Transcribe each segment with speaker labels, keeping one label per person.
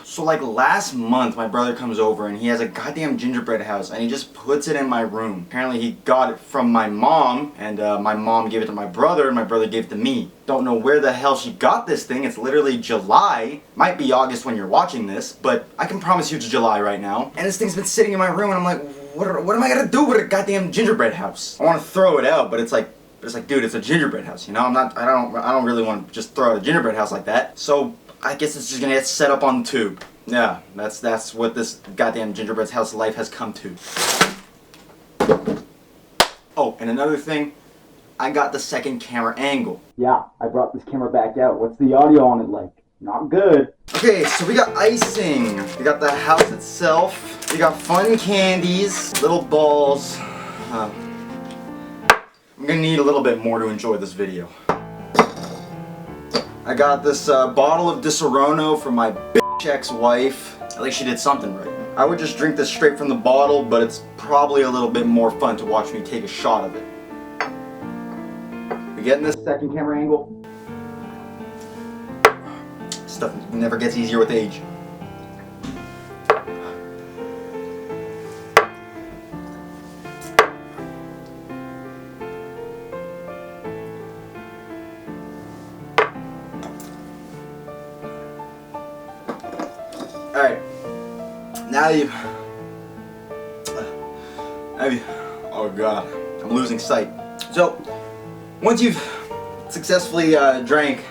Speaker 1: So like last month my brother comes over and he has a goddamn gingerbread house and he just puts it in my room. Apparently he got it from my mom and my mom gave it to my brother and my brother gave it to me. Don't know where the hell she got this thing. It's literally July. Might be August when you're watching this, but I can promise you it's July right now. And this thing's been sitting in my room and I'm like, what am I gonna do with a goddamn gingerbread house? I want to throw it out, but it's like, dude, it's a gingerbread house, you know? I don't really want to just throw out a gingerbread house like that. So I guess it's just gonna get set up on the tube. Yeah, that's what this goddamn gingerbread house life has come to. Oh, and another thing, I got the second camera angle. Yeah, I brought this camera back out. What's the audio on it like? Not good. Okay, so we got icing. We got the house itself. We got fun candies, little balls. I'm gonna need a little bit more to enjoy this video. I got this bottle of Disaronno from my bitch ex-wife. At least she did something right. I would just drink this straight from the bottle, but it's probably a little bit more fun to watch me take a shot of it. We getting this second camera angle? Stuff never gets easier with age. Alright, now oh god, I'm losing sight. So, once you've successfully drank,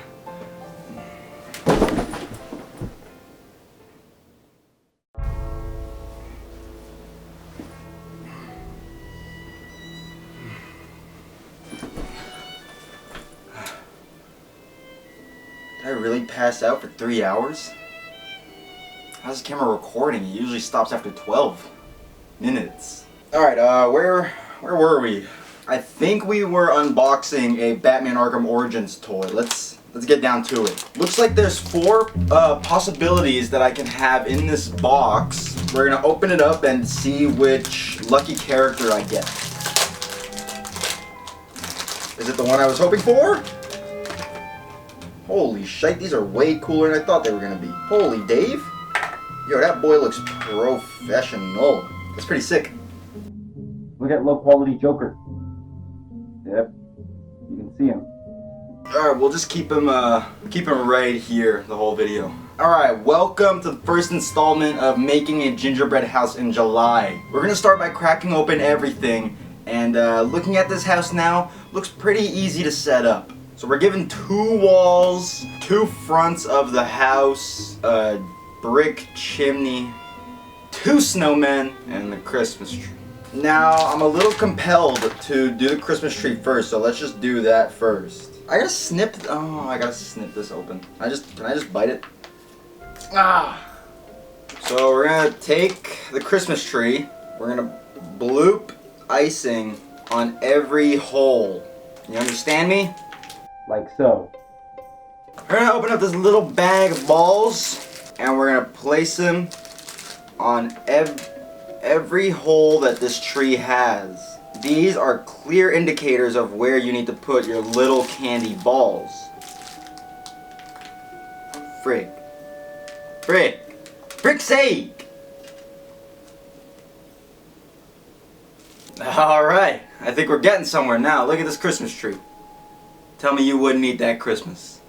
Speaker 1: did I really pass out for 3 hours? How's the camera recording? It usually stops after 12 minutes. Alright, where were we? I think we were unboxing a Batman Arkham Origins toy. Let's get down to it. Looks like there's 4 possibilities that I can have in this box. We're gonna open it up and see which lucky character I get. Is it the one I was hoping for? Holy shite, these are way cooler than I thought they were gonna be. Holy Dave. Yo, that boy looks professional. That's pretty sick. Look at low quality Joker. Yep, you can see him. Alright, we'll just keep him right here the whole video. Alright, welcome to the first installment of making a gingerbread house in July. We're gonna start by cracking open everything, and looking at this house now, looks pretty easy to set up. So we're given 2 walls, 2 fronts of the house, brick chimney, 2 snowmen, and the Christmas tree. Now, I'm a little compelled to do the Christmas tree first, so let's just do that first. I gotta snip this open. Can I just bite it? So we're gonna take the Christmas tree, we're gonna bloop icing on every hole. You understand me? Like so. We're gonna open up this little bag of balls, and we're gonna place them on every hole that this tree has. These are clear indicators of where you need to put your little candy balls. Frick's sake! Alright, I think we're getting somewhere now. Look at this Christmas tree. Tell me you wouldn't eat that Christmas.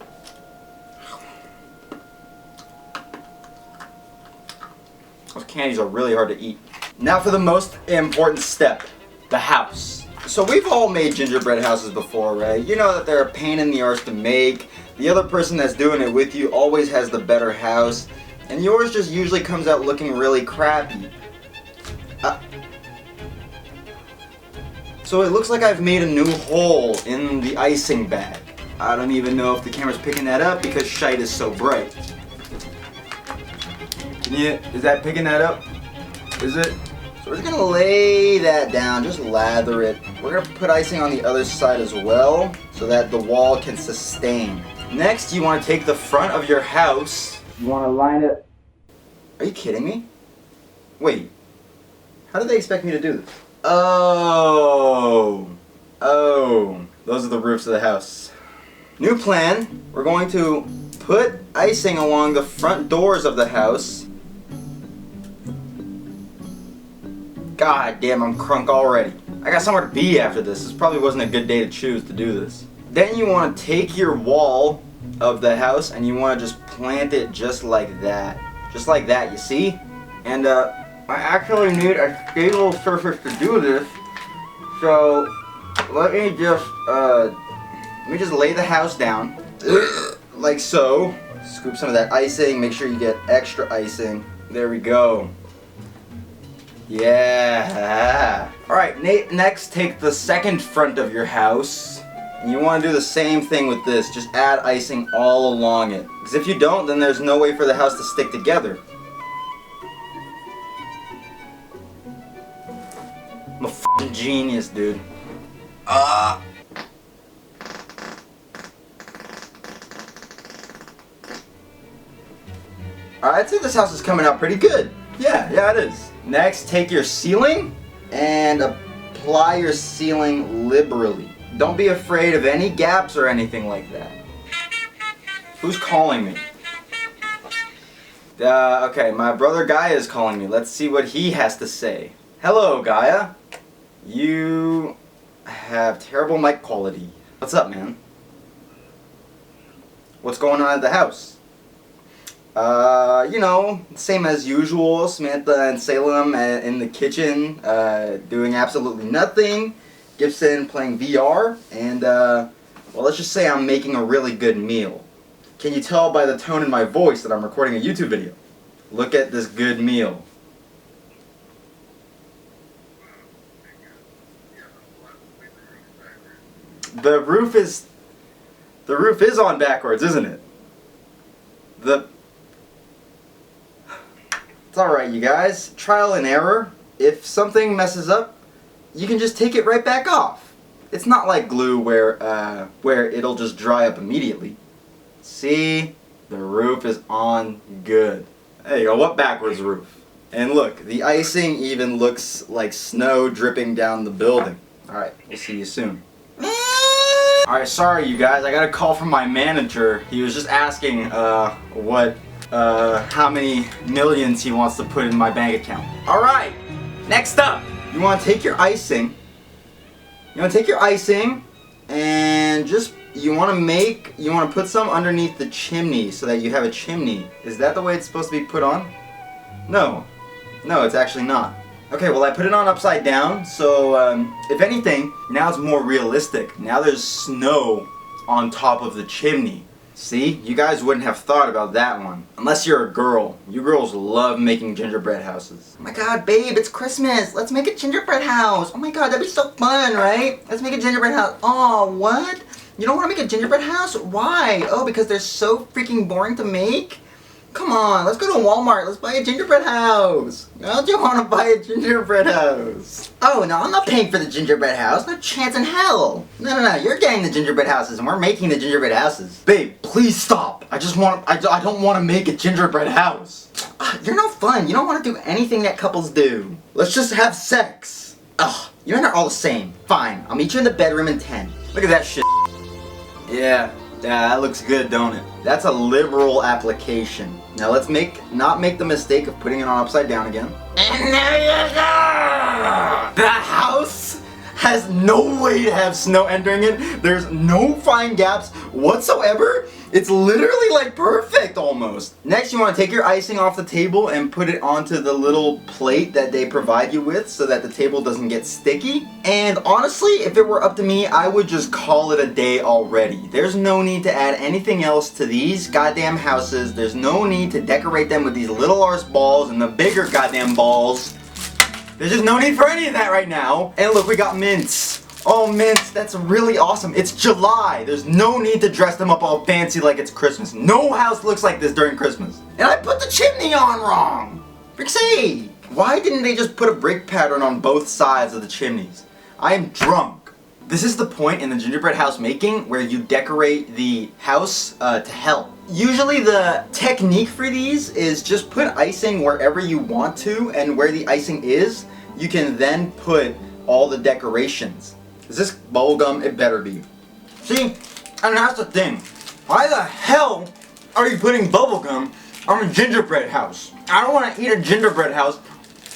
Speaker 1: Those candies are really hard to eat. Now for the most important step, the house. So we've all made gingerbread houses before, right? You know that they're a pain in the arse to make. The other person that's doing it with you always has the better house, and yours just usually comes out looking really crappy. So it looks like I've made a new hole in the icing bag. I don't even know if the camera's picking that up because shite is so bright. Yeah, is that picking that up? Is it? So we're just gonna lay that down, just lather it. We're gonna put icing on the other side as well, so that the wall can sustain. Next, you wanna take the front of your house. You wanna line it. Are you kidding me? Wait, how did they expect me to do this? Oh, those are the roofs of the house. New plan, we're going to put icing along the front doors of the house. God damn, I'm crunk already. I got somewhere to be after this. This probably wasn't a good day to choose to do this. Then you want to take your wall of the house and you want to just plant it just like that. Just like that, you see? And I actually need a stable surface to do this. So let me just lay the house down like so. Scoop some of that icing. Make sure you get extra icing. There we go. Yeah. Alright, next take the second front of your house. And you want to do the same thing with this. Just add icing all along it. Because if you don't, then there's no way for the house to stick together. I'm a f***ing genius, dude. Alright, I'd say this house is coming out pretty good. Yeah, it is. Next, take your ceiling and apply your ceiling liberally. Don't be afraid of any gaps or anything like that. Who's calling me? Okay, my brother Gaia is calling me. Let's see what he has to say. Hello, Gaia. You have terrible mic quality. What's up, man? What's going on at the house? You know, same as usual. Samantha and Salem in the kitchen, doing absolutely nothing. Gibson playing VR, and well, let's just say I'm making a really good meal. Can you tell by the tone in my voice that I'm recording a YouTube video? Look at this good meal. The roof is on backwards, isn't it? It's alright, you guys. Trial and error. If something messes up, you can just take it right back off. It's not like glue where it'll just dry up immediately. See? The roof is on good. There you go. What backwards roof? And look, the icing even looks like snow dripping down the building. Alright, we'll see you soon. Alright, sorry you guys. I got a call from my manager. He was just asking how many millions he wants to put in my bank account. Alright, next up, you want to take your icing. And just you want to put some underneath the chimney so that you have a chimney. Is that the way it's supposed to be put on? No, it's actually not. Okay, well I put it on upside down, so if anything, now it's more realistic. Now there's snow on top of the chimney. See? You guys wouldn't have thought about that one. Unless you're a girl. You girls love making gingerbread houses. Oh my god, babe, it's Christmas. Let's make a gingerbread house. Oh my god, that'd be so fun, right? Let's make a gingerbread house. Oh, what? You don't want to make a gingerbread house? Why? Oh, because they're so freaking boring to make? Come on, let's go to Walmart. Let's buy a gingerbread house. Don't you want to buy a gingerbread house? Oh, no, I'm not paying for the gingerbread house. No chance in hell. No, you're getting the gingerbread houses and we're making the gingerbread houses. Babe, please stop. I don't want to make a gingerbread house. You're no fun. You don't want to do anything that couples do. Let's just have sex. Ugh, you and I are all the same. Fine, I'll meet you in the bedroom in 10. Look at that shit. Yeah, that looks good, don't it? That's a liberal application. Now let's not make the mistake of putting it on upside down again. And there you go! The house has no way to have snow entering it. There's no fine gaps whatsoever. It's literally like perfect almost. Next, you want to take your icing off the table and put it onto the little plate that they provide you with so that the table doesn't get sticky. And honestly, if it were up to me, I would just call it a day already. There's no need to add anything else to these goddamn houses. There's no need to decorate them with these little arse balls and the bigger goddamn balls. There's just no need for any of that right now. And look, we got mints. Oh, mints, that's really awesome. It's July. There's no need to dress them up all fancy like it's Christmas. No house looks like this during Christmas. And I put the chimney on wrong. Frick's sake. Why didn't they just put a brick pattern on both sides of the chimneys? I am drunk. This is the point in the gingerbread house making where you decorate the house to hell. Usually the technique for these is just put icing wherever you want to, and where the icing is, you can then put all the decorations. Is this bubblegum? It better be. See, and that's the thing. Why the hell are you putting bubble gum on a gingerbread house? I don't want to eat a gingerbread house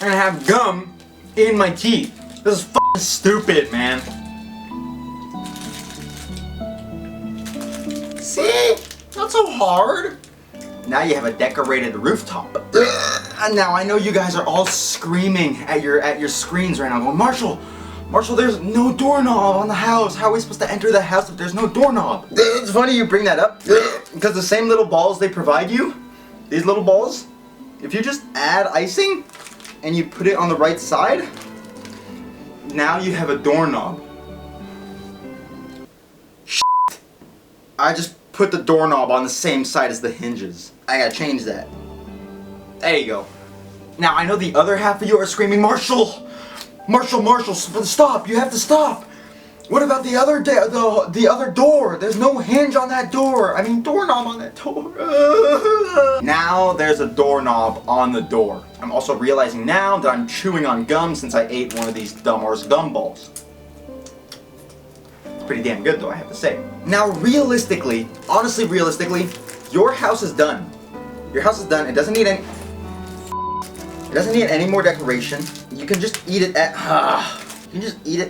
Speaker 1: and have gum in my teeth. This is fucking stupid, man. See? Not so hard. Now you have a decorated rooftop. Now I know you guys are all screaming at your screens right now, going, Marshall, there's no doorknob on the house. How are we supposed to enter the house if there's no doorknob? It's funny you bring that up, because the same little balls they provide you, these little balls, if you just add icing and you put it on the right side, now you have a doorknob. I just put the doorknob on the same side as the hinges. I gotta change that. There you go. Now I know the other half of you are screaming, Marshall, stop! You have to stop. What about the other the other door? There's no hinge on that door. I mean, doorknob on that door. Now there's a doorknob on the door. I'm also realizing now that I'm chewing on gum since I ate one of these dumb-arse gumballs. It's pretty damn good though, I have to say. Now realistically, honestly realistically, your house is done. Your house is done. It doesn't need any more decoration. You can just eat it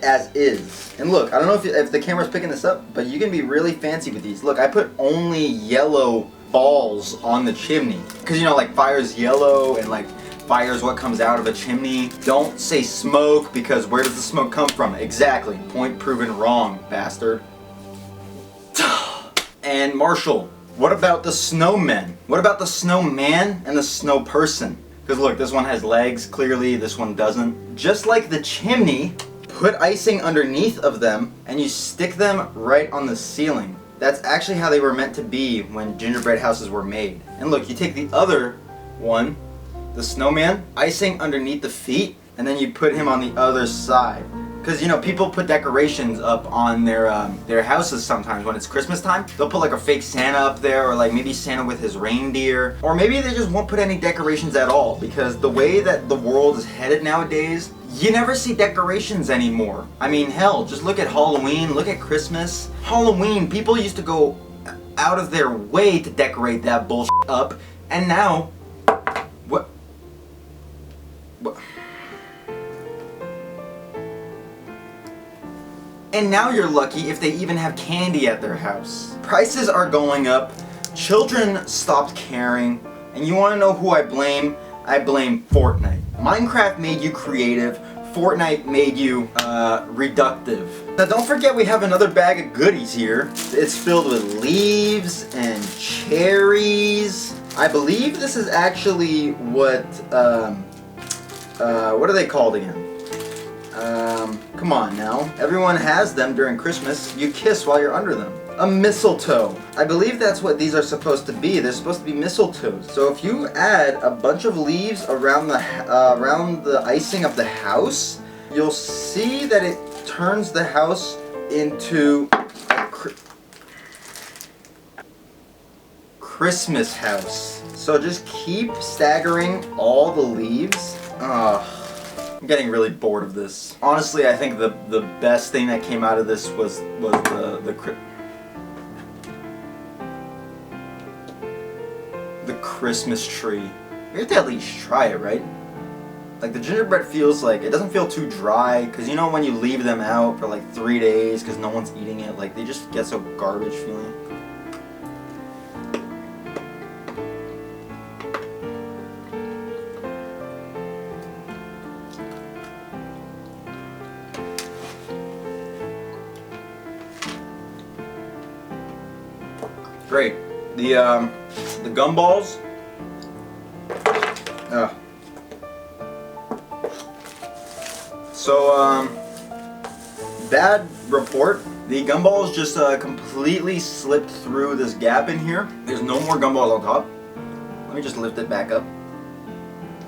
Speaker 1: as is. And look, I don't know if the camera's picking this up, but you can be really fancy with these. Look, I put only yellow balls on the chimney. Because you know, like fire's yellow and like fire's what comes out of a chimney. Don't say smoke, because where does the smoke come from? Exactly. Point proven wrong, bastard. And Marshall, what about the snowmen? What about the snowman and the snow person? Because look, this one has legs, clearly this one doesn't. Just like the chimney, put icing underneath of them and you stick them right on the ceiling. That's actually how they were meant to be when gingerbread houses were made. And look, you take the other one, the snowman, icing underneath the feet, and then you put him on the other side. Because you know, people put decorations up on their houses sometimes when it's Christmas time. They'll put like a fake Santa up there, or like maybe Santa with his reindeer. Or maybe they just won't put any decorations at all, because the way that the world is headed nowadays, you never see decorations anymore. I mean, hell, just look at Halloween, look at Christmas. Halloween, people used to go out of their way to decorate that bullshit up, and now, what? And now you're lucky if they even have candy at their house. Prices are going up, children stopped caring, and you wanna know who I blame? I blame Fortnite. Minecraft made you creative, Fortnite made you reductive. Now don't forget we have another bag of goodies here. It's filled with leaves and cherries. I believe this is actually what are they called again? Come on now. Everyone has them during Christmas. You kiss while you're under them. A mistletoe. I believe that's what these are supposed to be. They're supposed to be mistletoes. So if you add a bunch of leaves around the icing of the house, you'll see that it turns the house into a Christmas house. So just keep staggering all the leaves. I'm getting really bored of this. Honestly, I think the best thing that came out of this was the Christmas tree. You have to at least try it, right? Like the gingerbread feels like, it doesn't feel too dry, because you know when you leave them out for like 3 days because no one's eating it, like they just get so garbage feeling. Great. The gumballs. So bad report. The gumballs just completely slipped through this gap in here. There's no more gumballs on top. Let me just lift it back up.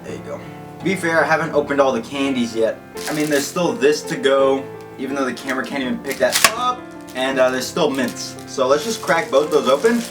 Speaker 1: There you go. To be fair, I haven't opened all the candies yet. I mean, there's still this to go, even though the camera can't even pick that up. And there's still mints. So let's just crack both those open,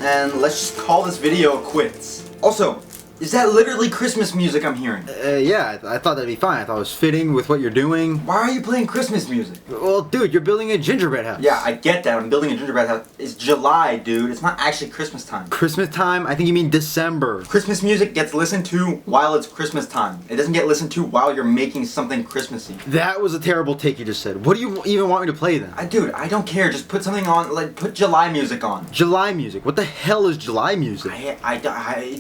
Speaker 1: and let's just call this video quits. Also, Is that literally Christmas music I'm hearing?
Speaker 2: Yeah, I thought that'd be fine. I thought it was fitting with what you're doing.
Speaker 1: Why are you playing Christmas music?
Speaker 2: Well, dude, you're building a gingerbread house.
Speaker 1: Yeah, I get that. I'm building a gingerbread house. It's July, dude. It's not actually Christmas time.
Speaker 2: Christmas time? I think you mean December.
Speaker 1: Christmas music gets listened to while it's Christmas time. It doesn't get listened to while you're making something Christmassy.
Speaker 2: That was a terrible take you just said. What do you even want me to play then?
Speaker 1: Dude, I don't care. Just put something on, like, put July music on.
Speaker 2: July music? What the hell is July music?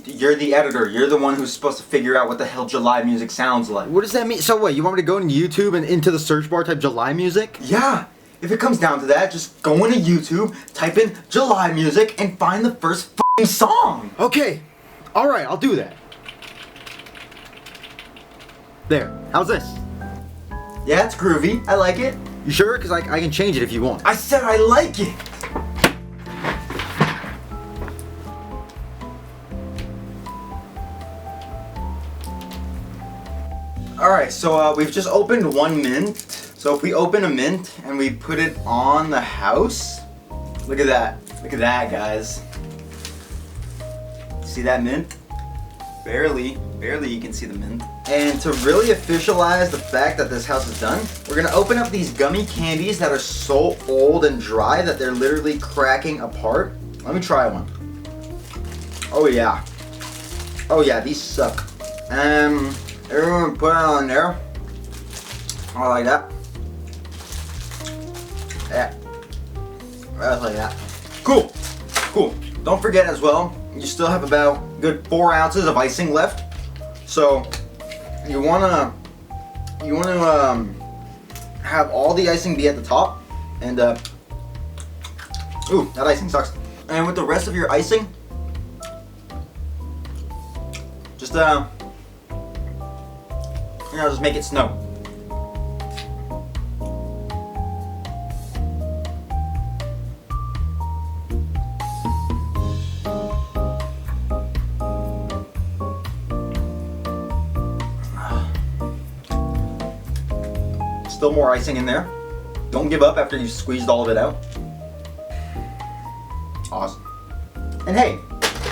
Speaker 1: You're the editor. You're the one who's supposed to figure out what the hell July music sounds like.
Speaker 2: What does that mean? So what, you want me to go into YouTube and into the search bar type July music?
Speaker 1: Yeah. If it comes down to that, just go into YouTube, type in July music, and find the first f***ing song.
Speaker 2: Okay. Alright, I'll do that. There. How's this?
Speaker 1: Yeah, it's groovy. I like it.
Speaker 2: You sure? Because I can change it if you want.
Speaker 1: I said I like it. Alright, so we've just opened one mint. So if we open a mint and we put it on the house, look at that. Look at that, guys. See that mint? Barely you can see the mint. And to really officialize the fact that this house is done, we're gonna open up these gummy candies that are so old and dry that they're literally cracking apart. Let me try one. Oh yeah. Oh yeah, these suck. Everyone put it on there. Oh, like that. Yeah. Right like that. Cool. Cool. Don't forget as well, you still have about good 4 ounces of icing left. So you wanna have all the icing be at the top, and ooh, that icing sucks. And with the rest of your icing, just just make it snow. Still more icing in there. Don't give up after you've squeezed all of it out. Awesome. And hey,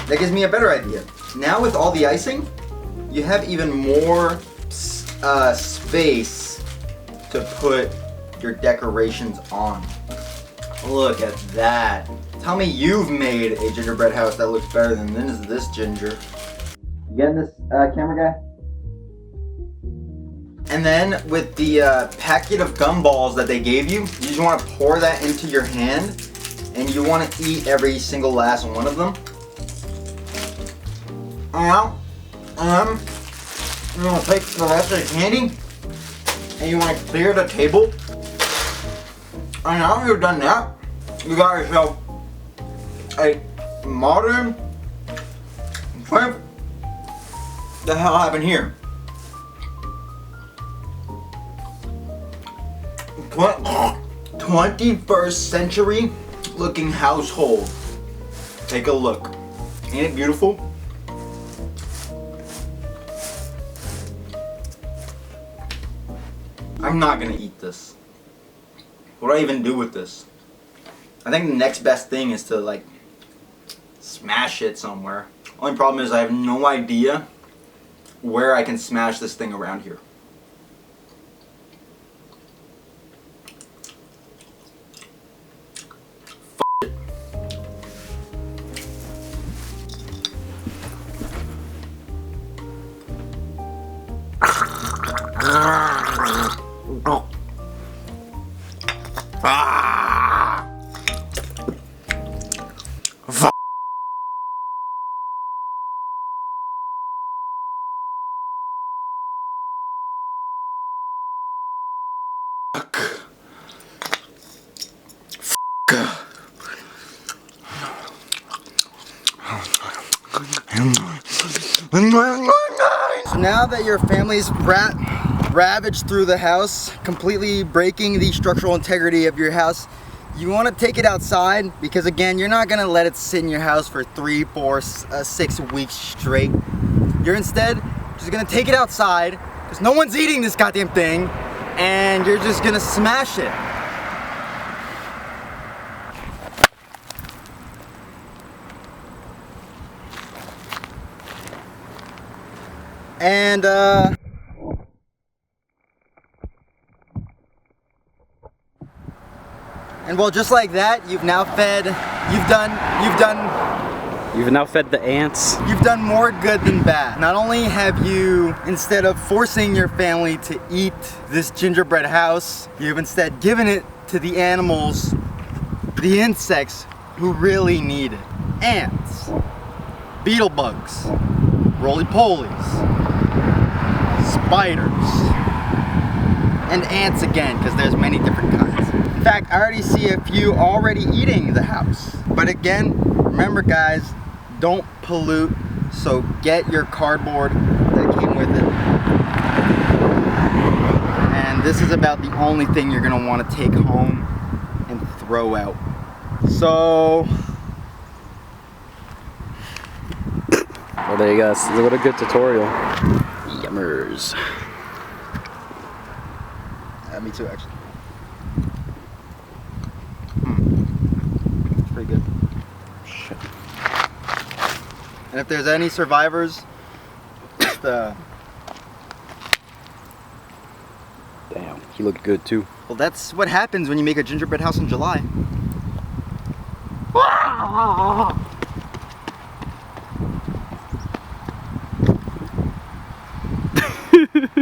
Speaker 1: that gives me a better idea. Now with all the icing, you have even more space to put your decorations on. Look at that. Tell me you've made a gingerbread house that looks better than this ginger. You getting this, camera guy? And then with the packet of gumballs that they gave you, you just want to pour that into your hand, and you want to eat every single last one of them. Now, you're going to take the rest of the candy, and you want to clear the table. And now you've done that, you got yourself a modern shrimp. The hell happened here? 21st century looking household. Take a look. Ain't it beautiful? I'm not gonna eat this. What do I even do with this? I think the next best thing is to like smash it somewhere. Only problem is I have no idea where I can smash this thing around here. Oh. Ah. Fuck. So now that your family's ravaged through the house, completely breaking the structural integrity of your house, you want to take it outside, because again, you're not going to let it sit in your house for 3, 4, 6 weeks straight. You're instead just going to take it outside, because no one's eating this goddamn thing, and you're just going to smash it. And well, just like that, you've now fed, you've
Speaker 3: now fed the ants.
Speaker 1: You've done more good than bad. Not only have you, instead of forcing your family to eat this gingerbread house, you've instead given it to the animals, the insects who really need it. Ants, beetle bugs, roly-polies, spiders, and ants again, because there's many different kinds. In fact, I already see a few already eating the house. But again, remember guys, don't pollute, so get your cardboard that came with it. And this is about the only thing you're gonna want to take home and throw out. So,
Speaker 3: well, there you go. What a good tutorial. Yummers.
Speaker 1: Me too, actually. It's pretty good.
Speaker 3: Shit.
Speaker 1: And if there's any survivors, just
Speaker 3: Damn, he looked good too.
Speaker 1: well, that's what happens when you make a gingerbread house in July.